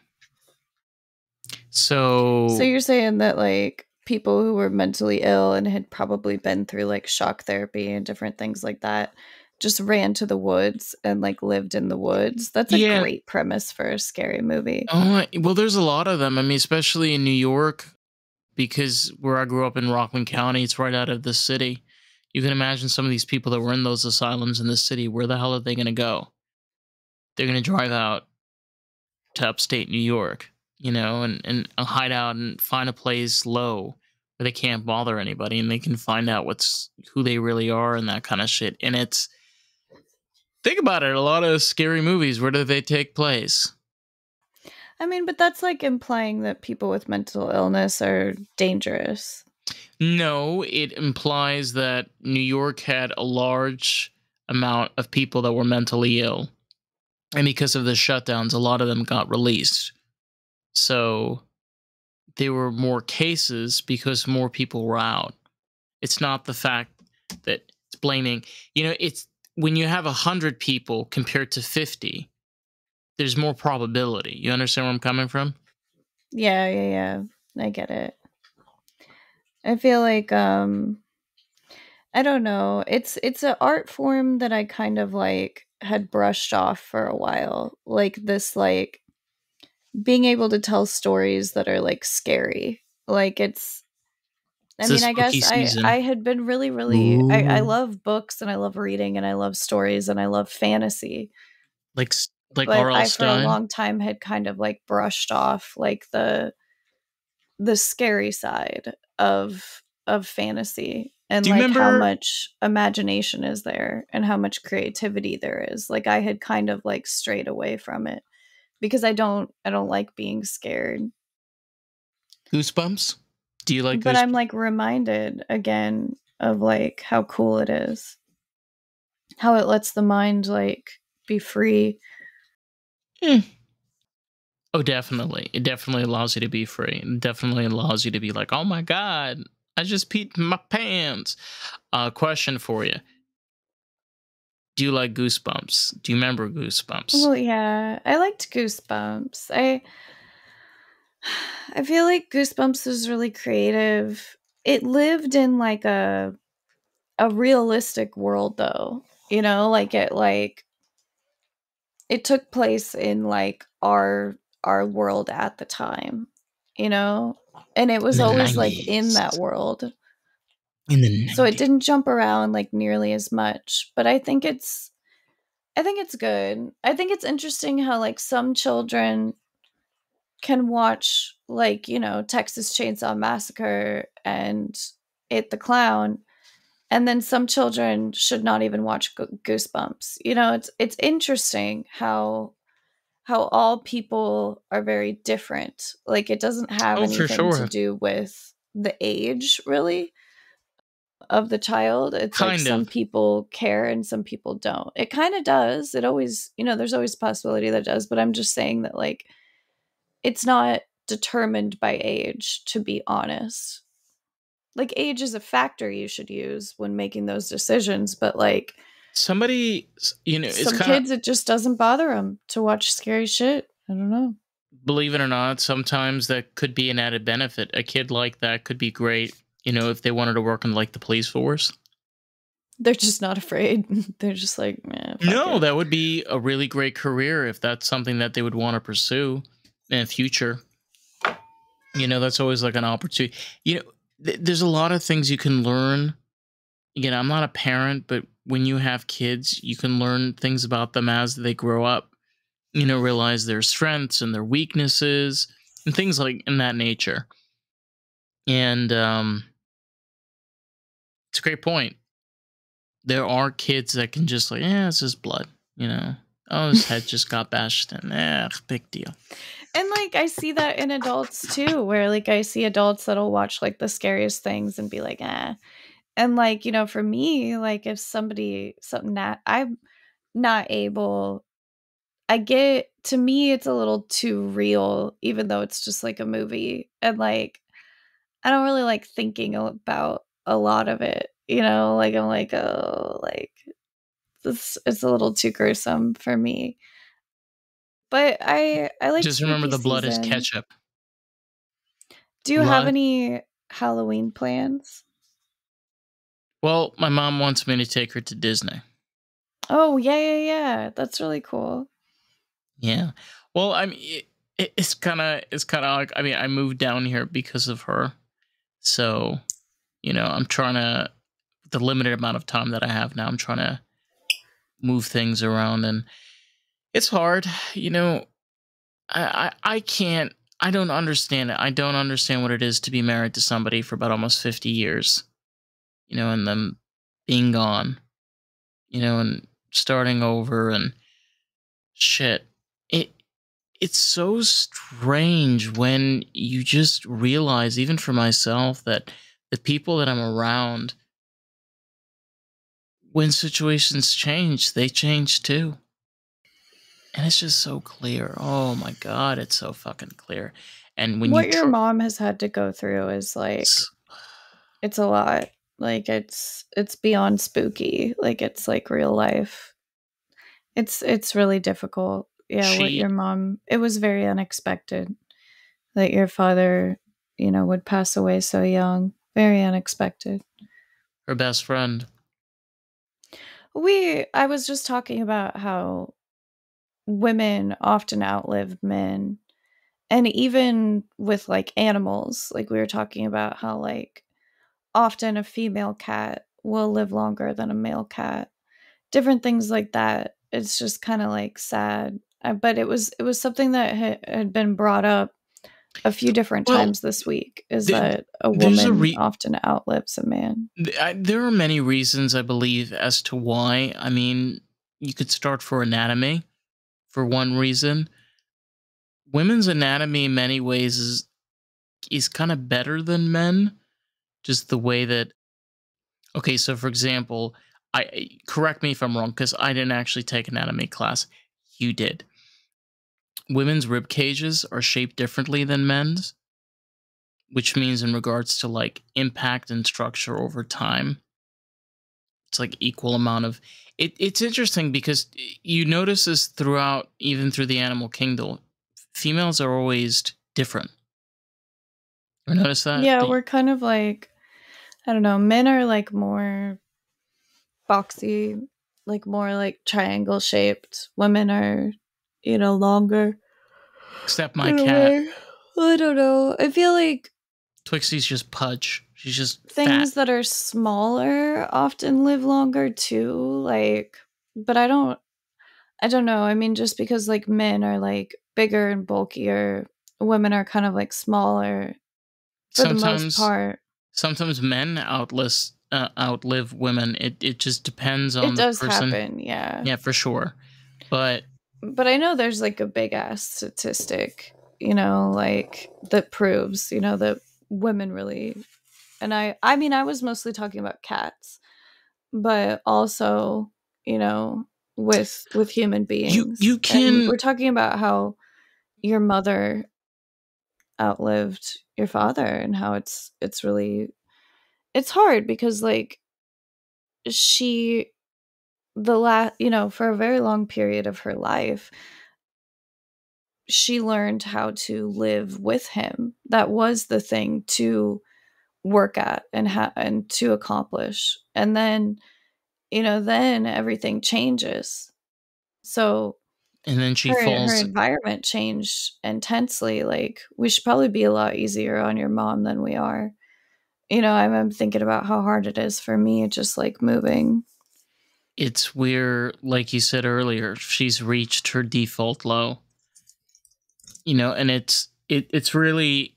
So So, you're saying that like people who were mentally ill and had probably been through like shock therapy and different things like that just ran to the woods and like lived in the woods. That's a yeah. great premise for a scary movie. Oh, well, there's a lot of them. I mean, especially in New York, because where I grew up in Rockland County, it's right out of the city. You can imagine some of these people that were in those asylums in the city. Where the hell are they going to go? They're going to drive out to upstate New York, and hide out and find a place low where they can't bother anybody, and they can find out who they really are and that kind of shit. And think about it, a lot of scary movies, where do they take place? I mean, but that's like implying that people with mental illness are dangerous. No, it implies that New York had a large amount of people that were mentally ill. And because of the shutdowns, a lot of them got released. So there were more cases because more people were out. It's not the fact that it's blaming, it's when you have 100 people compared to 50, there's more probability. You understand where I'm coming from? Yeah. I get it. I feel like I don't know. It's an art form that I kind of like had brushed off for a while. Like this like being able to tell stories that are like scary. Like I It's a mean, I spooky guess season. I had been really I love books and I love reading and I love stories and I love fantasy. Like But R.L. I for a Stein. long time had kind of like brushed off like the scary side of fantasy and Do you like how remember? much imagination is there and how much creativity there is. Like I had kind of like strayed away from it because I don't like being scared. Goosebumps? Do you like But I'm Goosebumps? like reminded again of like how cool it is. How it lets the mind like be free. Hmm. Oh, definitely. It definitely allows you to be free. It definitely allows you to be like, oh my God, I just peed my pants. Question for you. Do you like Goosebumps? Do you remember Goosebumps? Well, yeah, I liked Goosebumps. I feel like Goosebumps was really creative. It lived in like a realistic world though. It took place in like our world at the time, you know? And it In was the always like in 90s. that world. In the So it 90s. didn't jump around like nearly as much, but I think it's good. I think it's interesting how like some children can watch like, Texas Chainsaw Massacre and It the Clown, and then some children should not even watch Goosebumps. It's interesting how all people are very different. Like it doesn't have Oh, for anything to sure. do with the age really of the child. It's like Kind some of. people care and some people don't. It kind of does. It always, there's always a possibility that it does, but I'm just saying that like it's not determined by age, to be honest. Like age is a factor you should use when making those decisions, but like Somebody, it's some kind of, kids it just doesn't bother them to watch scary shit. I don't know. believe it or not, sometimes that could be an added benefit. A kid like that could be great, if they wanted to work in like the police force. They're just not afraid. They're just like, fuck No, it. that would be a really great career if that's something that they would want to pursue in the future. That's always like an opportunity. There's a lot of things you can learn. Again, I'm not a parent, but when you have kids, you can learn things about them as they grow up. Realize their strengths and their weaknesses and things like in that nature. And it's a great point. There are kids that can just like, it's just blood. Oh, his head just got bashed in. Big deal. And like I see that in adults too, where like I see adults that'll watch like the scariest things and be like, And like, for me, like if something that I'm not able, to me, it's a little too real, even though it's just like a movie. And like, I don't really like thinking about a lot of it, like I'm like, oh, like this is a little too gruesome for me. But I like Just remember spooky the blood is season. ketchup. Do you have any Halloween plans? Well, my mom wants me to take her to Disney. Oh, yeah. That's really cool. Yeah. Well, I mean, it's kind of like, I mean, I moved down here because of her. So, I'm trying to, the limited amount of time that I have now, I'm trying to move things around, and it's hard. I can't, I don't understand it. I don't understand what it is to be married to somebody for about almost 50 years, and them being gone, and starting over and shit. It's so strange when you just realize, even for myself, that the people that I'm around, when situations change, they change too. And it's just so clear. Oh my God, it's so fucking clear. And when what your mom has had to go through is like, it's a lot. Like it's beyond spooky. Like it's like real life. It's really difficult. Yeah, what your mom, it was very unexpected that your father, would pass away so young. Very unexpected. Her best friend. I was just talking about how women often outlive men. And even with like animals, like we were talking about how like often a female cat will live longer than a male cat. Different things like that. It's just kind of like sad. But it was something that had been brought up a few different times this week, is that a woman often outlives a man. There are many reasons, I believe, as to why. I mean, you could start for anatomy, for one reason. Women's anatomy in many ways is kind of better than men. Just the way that, okay, so for example, correct me if I'm wrong, because I didn't actually take anatomy class. You did. Women's rib cages are shaped differently than men's, which means in regards to like impact and structure over time, it's like equal amount of it. It's interesting because you notice this throughout, even through the animal kingdom. Females are always different. You notice that? Yeah, we're kind of like, I don't know, men are like more boxy, like more like triangle shaped. Women are, longer. Except my cat. I don't know. I feel like Twixie's just pudge. She's just things fat. that are smaller often live longer too. Like, but I don't know. I mean, just because like men are like bigger and bulkier, women are kind of like smaller for the most part. Sometimes men outlive women. It just depends on the person. It does happen, yeah. Yeah, for sure. But I know there's like a big ass statistic, like that proves, that women really, and I mean, I was mostly talking about cats, but also, with human beings. You can. And we're talking about how your mother outlived your father and how it's really, it's hard because like for a very long period of her life, she learned how to live with him. That was the thing to work at and to accomplish. And then then everything changes. So And then she her falls. environment changed intensely. Like, we should probably be a lot easier on your mom than we are. I'm thinking about how hard it is for me, just like moving. It's where, like you said earlier, she's reached her default low. And it's really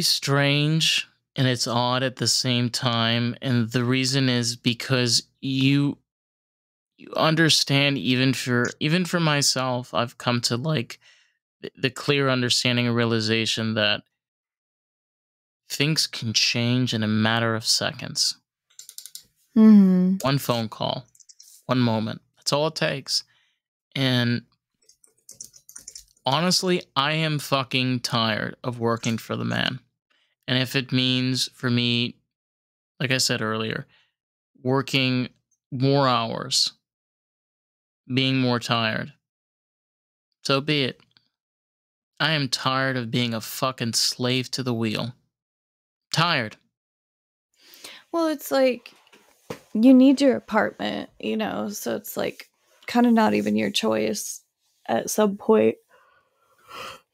strange, and it's odd at the same time. And the reason is because you understand, even for myself, I've come to like the clear understanding and realization that things can change in a matter of seconds. Mm-hmm. One phone call, one moment. That's all it takes. And honestly, I am fucking tired of working for the man. And if it means for me, like I said earlier, working more hours, being more tired, so be it. I am tired of being a fucking slave to the wheel. Tired. Well, it's like you need your apartment, so it's like kind of not even your choice at some point.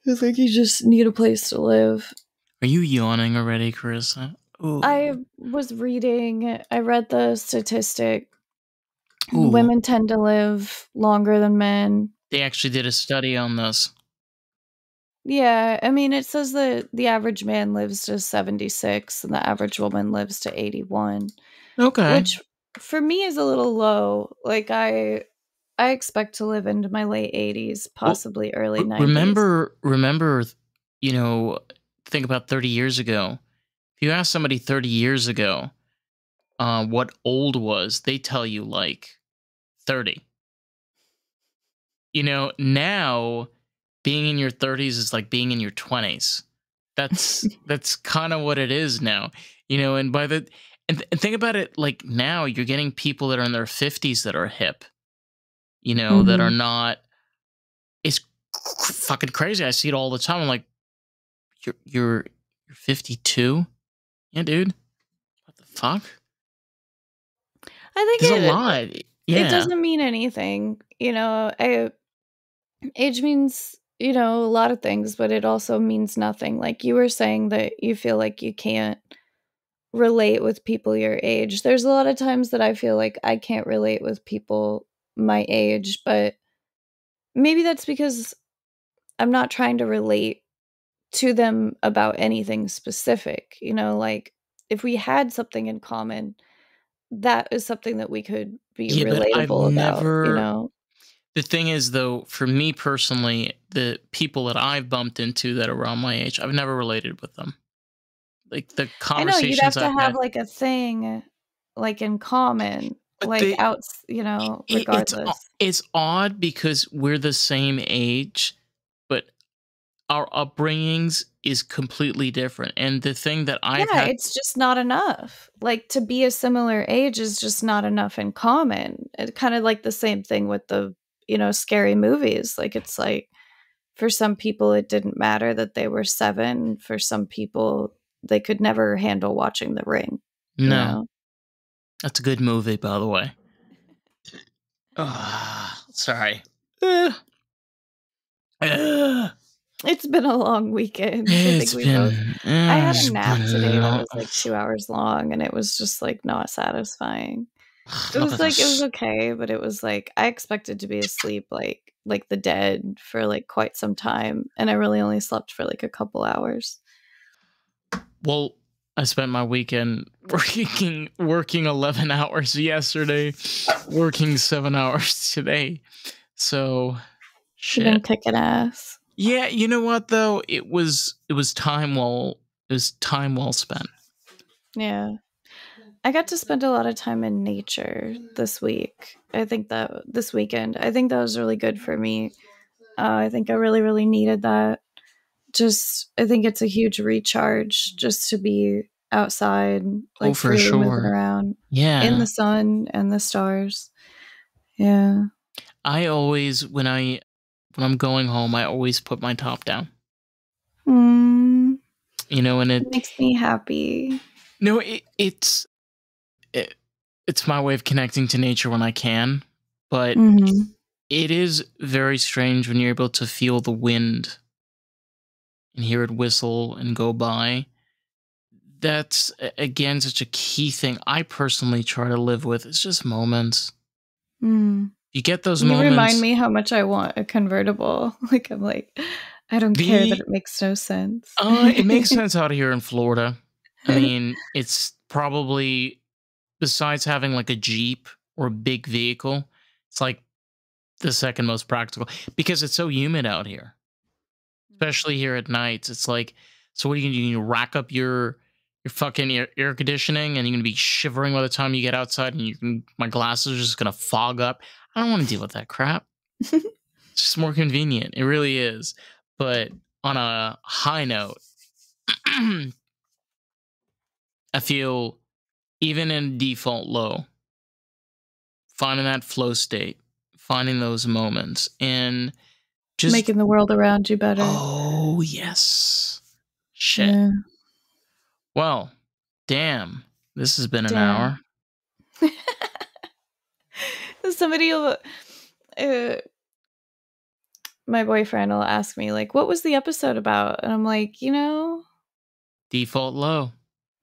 It's like you just need a place to live. Are you yawning already, Carissa? Ooh. I read the statistic. Ooh. Women tend to live longer than men. They actually did a study on this. Yeah, I mean, it says that the average man lives to 76 and the average woman lives to 81. Okay. Which for me is a little low. Like, I expect to live into my late 80s, possibly early 90s. Remember, think about 30 years ago. If you ask somebody 30 years ago what old was, they tell you like 30. Now being in your 30s is like being in your 20s. That's kind of what it is now. And think about it, like now you're getting people that are in their 50s that are hip. That are not. It's fucking crazy. I see it all the time. I'm like, you're 52? Yeah, dude. What the fuck? I think There's a lot. Yeah. It doesn't mean anything. Age means, a lot of things, but it also means nothing. Like you were saying that you feel like you can't relate with people your age. There's a lot of times that I feel like I can't relate with people my age, but maybe that's because I'm not trying to relate to them about anything specific. Like if we had something in common, that is something that we could be but I've relatable about, never. The thing is, though, for me personally, the people that I've bumped into that are around my age, I've never related with them. Like the I know you'd have conversations to I've have had. like a thing like in common, But like regardless. it's odd because we're the same age, but our upbringings is completely different. And the thing that I've Yeah, had. it's just not enough. Like to be a similar age is just not enough in common. It's kind of like the same thing with the, scary movies. Like it's like for some people it didn't matter that they were 7. For some people they could never handle watching The Ring. No. That's a good movie, by the way. Sorry. It's been a long weekend. I had a nap today that was like 2 hours long, and it was just like not satisfying. It was okay, but it was like I expected to be asleep like the dead for like quite some time, and I really only slept for like a couple hours. Well, I spent my weekend working 11 hours yesterday, working 7 hours today. So, shit. You've been kicking ass. Yeah, you know what though? It was time well spent. Yeah. I got to spend a lot of time in nature this week. This weekend. I think that was really good for me. I think I really, really needed that. I think it's a huge recharge just to be outside, like for freely sure. moving around. Yeah. In the sun and the stars. Yeah. I always, when I'm going home, I always put my top down. And it makes me happy. No, it's my way of connecting to nature when I can, but Mhm. it is very strange when you're able to feel the wind and hear it whistle and go by. That's again such a key thing I personally try to live with. It's just moments. Mm. You get those You remind moments. me how much I want a convertible. Like, I'm like, I don't care that The it makes no sense. it makes sense out here in Florida. I mean, it's probably besides having like a Jeep or a big vehicle, it's like the second most practical because it's so humid out here, especially here at nights. It's like, so what are you gonna do? You rack up your fucking air conditioning, and you're gonna be shivering by the time you get outside, and my glasses are just gonna fog up. I don't want to deal with that crap. It's just more convenient. It really is. But on a high note, I feel even in default low, finding that flow state, finding those moments, and just Making the world around you better. oh yes, shit. Yeah. Well, damn, this has been an Damn. hour. Somebody will, my boyfriend will ask me, like, what was the episode about? And I'm like, Default low.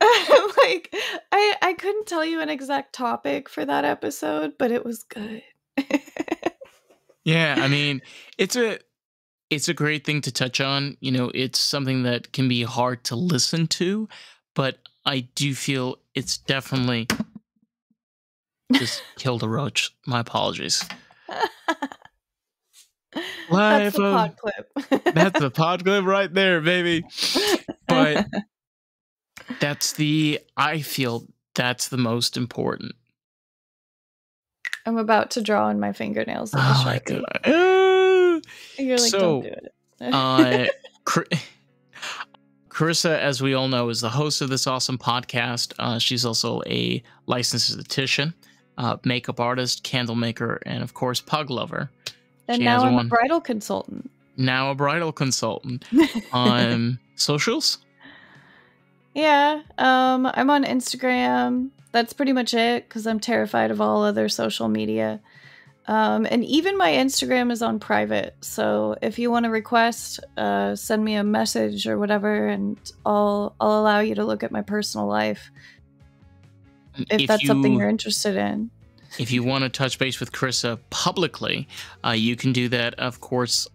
like, I couldn't tell you an exact topic for that episode, but it was good. Yeah, I mean, it's a great thing to touch on. You know, it's something that can be hard to listen to, but I do feel it's definitely just killed a roach. My apologies. That's Life the of pod clip. that's the pod clip right there, baby. But I feel that's the most important. I'm about to draw on my fingernails with a Oh my Sharpie. god. You're like, So, don't do it. Carissa, as we all know, is the host of this awesome podcast. She's also a licensed esthetician, makeup artist, candle maker, and of course, pug lover. And now I'm a bridal consultant. Now a bridal consultant. On socials? Yeah, I'm on Instagram. That's pretty much it because I'm terrified of all other social media. And even my Instagram is on private. So if you want to request, send me a message or whatever, and I'll allow you to look at my personal life if that's something you're interested in. If you want to touch base with Carissa publicly, you can do that, of course,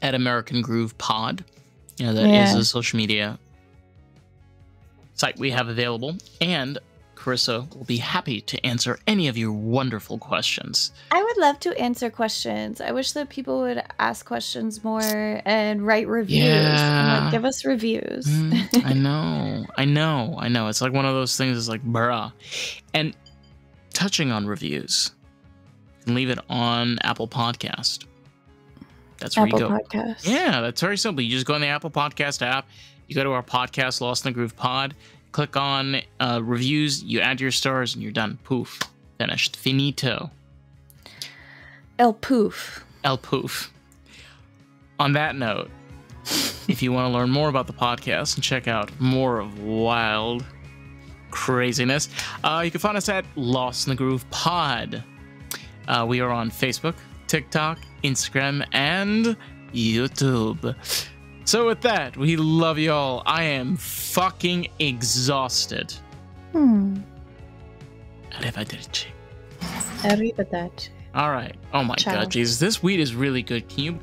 at American Groove Pod. You know, that is a social media site we have available. And Carissa will be happy to answer any of your wonderful questions. I would love to answer questions. I wish that people would ask questions more and write reviews. Yeah. And, like, give us reviews. I know. It's like one of those things that's like, bruh. And touching on reviews, you can leave it on Apple Podcast. That's where Apple you go. Podcast. Yeah, that's very simple. You just go in the Apple Podcast app, you go to our podcast, Lost in the Groove Pod, click on reviews, you add your stars, and you're done. Poof. Finished. Finito. El Poof. El Poof. On that note, if you want to learn more about the podcast and check out more of wild craziness, you can find us at Lost in the Groove Pod. We are on Facebook, TikTok, Instagram, and YouTube. So with that, we love you all. I am fucking exhausted. Arrivederci. All right. Oh my Ciao. god, Jesus. This weed is really good. Can you